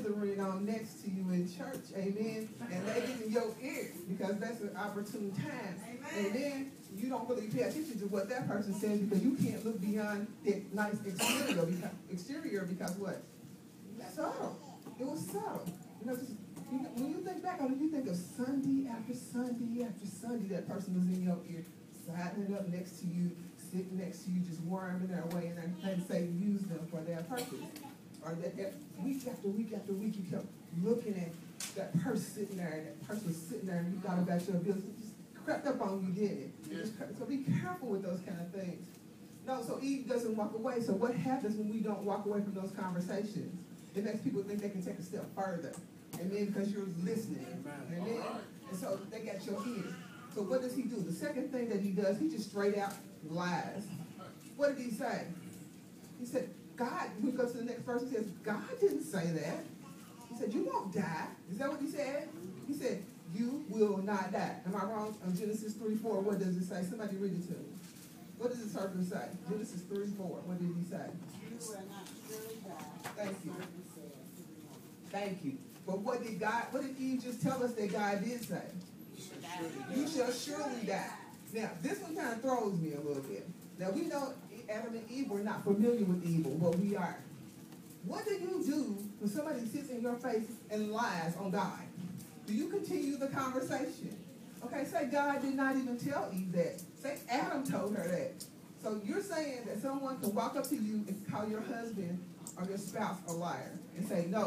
slithering on next to you in church, amen, and they get in your ear because that's an opportune time. Amen. And then you don't really pay attention to what that person says because you can't look beyond that nice exterior because what? Subtle. It was subtle. When you think back on it, you think of Sunday after Sunday after Sunday, that person was in your ear, sidling up next to you, sitting next to you, just worming their way, and say use them for their purpose. Or that week after week after week, you kept looking at that person sitting there, and that person was sitting there, and you thought about your bills. It just crept up on you, didn't it? Yeah. So be careful with those kind of things. No, so Eve doesn't walk away. So what happens when we don't walk away from those conversations? It makes people think they can take a step further. Amen, because you're listening. Amen. Right. And so they got your ear. So what does he do? The second thing that he does, he just straight out lies. What did he say? He said, God, when we go to the next verse, he says, God didn't say that. He said, you won't die. Is that what he said? He said, you will not die. Am I wrong? On Genesis 3:4, what does it say? Somebody read it to me. What does the serpent say? Genesis 3:4, what did he say? You will not surely die. Thank you. Thank you. But what did Eve just tell us that God did say? You shall surely die. Now, this one kind of throws me a little bit. Now, we know Adam and Eve were not familiar with evil, but we are. What do you do when somebody sits in your face and lies on God? Do you continue the conversation? Okay, say God did not even tell Eve that. Say Adam told her that. So you're saying that someone can walk up to you and call your husband or your spouse a liar and say, no.